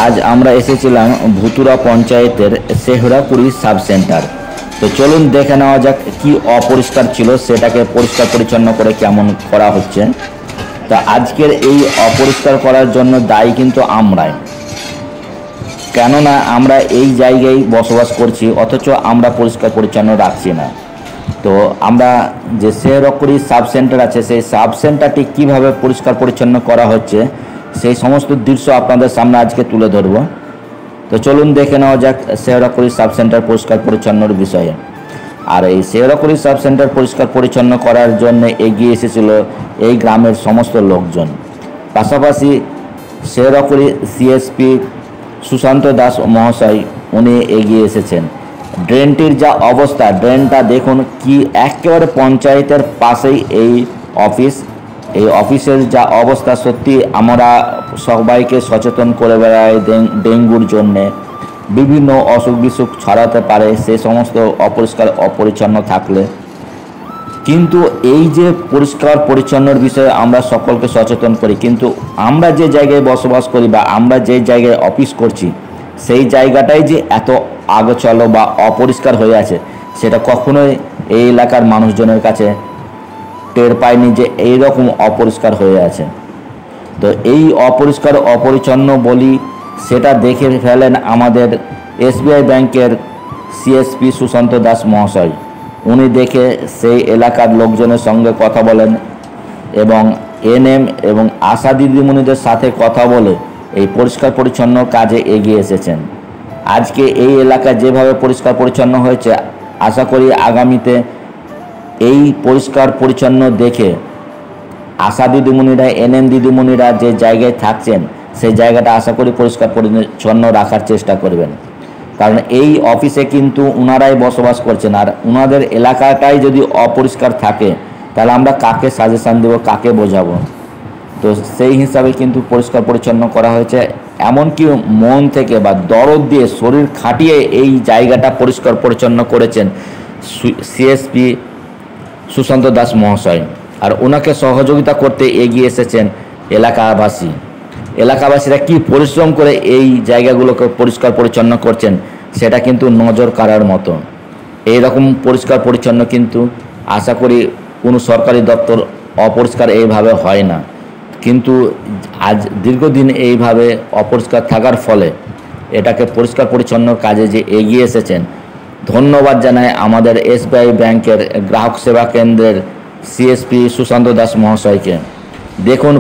আজ আমরা এসেছিলাম ভুতুরা পঞ্চায়েতের শেহরাপুরি সাব সেন্টার। তো চলুন দেখে নেওয়া যাক কি অপরিষ্কার ছিল, সেটাকে পরিষ্কার পরিচ্ছন্ন করে কেমন করা হচ্ছে। তা আজকের এই অপরিষ্কার করার জন্য দায়ী কিন্তু আমরাই, কেননা আমরা এই জায়গায় বসবাস করছি অথচ আমরা পরিষ্কার পরিচ্ছন্ন রাখছি না। তো আমরা যে শেহরাপুরি সাব সেন্টার আছে সেই সাব সেন্টারটি কীভাবে পরিষ্কার পরিচ্ছন্ন করা হচ্ছে সেই সমস্ত দৃশ্য আপনাদের সামনে আজকে তুলে ধরব। তো চলুন দেখে নেওয়া যাক শেহরাপুরি সাব সেন্টার পরিষ্কার পরিচ্ছন্নর বিষয়ে। আর এই শেহরাপুরি সাব সেন্টার পরিষ্কার পরিচ্ছন্ন করার জন্য এগিয়ে এসেছিল এই গ্রামের সমস্ত লোকজন। পাশাপাশি শেহরাপুরি সিএসপি সুশান্ত দাস মহাশয় উনি এগিয়ে এসেছেন। ড্রেনটির যা অবস্থা, ড্রেনটা দেখুন কি একেবারে পঞ্চায়েতের পাশেই এই অফিস। এই অফিসের যা অবস্থা, সত্যি আমরা সবাইকে সচেতন করে বেড়াই ডেঙ্গুর জন্যে, বিভিন্ন অসুখ বিসুখ ছড়াতে পারে সে সমস্ত অপরিষ্কার অপরিচ্ছন্ন থাকলে। কিন্তু এই যে পরিষ্কার পরিচ্ছন্নর বিষয়ে আমরা সকলকে সচেতন করি, কিন্তু আমরা যে জায়গায় বসবাস করি বা আমরা যে জায়গায় অফিস করছি সেই জায়গাটাই যে এত আগোছালো বা অপরিষ্কার হয়ে আছে সেটা কখনোই এই এলাকার মানুষজনের কাছে টের পায়নি যে এই রকম অপরিষ্কার হয়ে আছে। তো এই অপরিষ্কার অপরিচ্ছন্ন বলি সেটা দেখে ফেলেন আমাদের এসবিআই ব্যাংকের সিএসপি সুশান্ত দাস মহাশয়। উনি দেখে সেই এলাকার লোকজনের সঙ্গে কথা বলেন এবং এনএম এবং আশা দিদিমণিদের সাথে কথা বলে এই পরিষ্কার পরিচ্ছন্ন কাজে এগিয়ে এসেছেন। আজকে এই এলাকায় যেভাবে পরিষ্কার পরিচ্ছন্ন হয়েছে, আশা করি আগামীতে এই পরিষ্কার পরিচ্ছন্ন দেখে আশা দিদিমণিরা, এনএম দিদিমণিরা যে জায়গায় থাকছেন সেই জায়গাটা আশা করি পরিষ্কার পরিচ্ছন্ন রাখার চেষ্টা করবেন। কারণ এই অফিসে কিন্তু ওনারাই বসবাস করছেন, আর ওনাদের এলাকাটাই যদি অপরিষ্কার থাকে তাহলে আমরা কাকে সাজেশান দেবো, কাকে বোঝাবো? তো সেই হিসাবে কিন্তু পরিষ্কার পরিচ্ছন্ন করা হয়েছে। এমনকি মন থেকে বা দরদ দিয়ে শরীর খাটিয়ে এই জায়গাটা পরিষ্কার পরিচ্ছন্ন করেছেন সিএসপি সুশান্ত দাস মহাশয়। আর ওনাকে সহযোগিতা করতে এগিয়ে এসেছেন এলাকাবাসীরা কি পরিশ্রম করে এই জায়গাগুলোকে পরিষ্কার পরিচ্ছন্ন করছেন সেটা কিন্তু নজর কাড়ার মতো। এই রকম পরিষ্কার পরিচ্ছন্ন কিন্তু আশা করি কোনো সরকারি দপ্তর অপরিষ্কার এইভাবে হয় না, কিন্তু আজ দীর্ঘদিন এইভাবে অপরিষ্কার থাকার ফলে এটাকে পরিষ্কার পরিচ্ছন্নর কাজে যে এগিয়ে এসেছেন, ধন্যবাদ জানাই আমাদের এসবিআই ব্যাংকের গ্রাহক সেবা কেন্দ্রের সিএসপি সুশান্ত দাস মহাশয়কে। দেখুন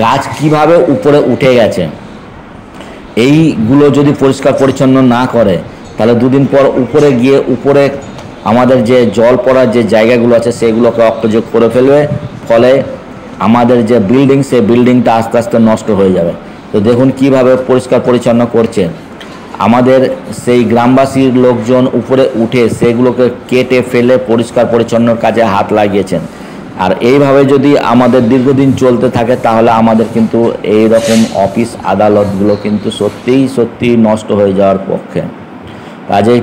গাছ কিভাবে উপরে উঠে গেছে, এইগুলো যদি পরিষ্কার পরিচ্ছন্ন না করে তাহলে দুদিন পর উপরে গিয়ে উপরে আমাদের যে জল পড়ার যে জায়গাগুলো আছে সেগুলোকে অকেজো করে ফেলবে, ফলে আমাদের যে বিল্ডিং সেই বিল্ডিংটা আস্তে আস্তে নষ্ট হয়ে যাবে। তো দেখুন কিভাবে পরিষ্কার পরিচ্ছন্ন করছে আমাদের সেই গ্রামবাসীর লোকজন, উপরে উঠে সেগুলোকে কেটে ফেলে পরিষ্কার পরিচ্ছন্নর কাজে হাত লাগিয়েছেন। আর এইভাবে যদি আমাদের দীর্ঘদিন চলতে থাকে তাহলে আমাদের কিন্তু এই রকম অফিস আদালতগুলো কিন্তু সত্যিই নষ্ট হয়ে যাওয়ার পক্ষে। কাজেই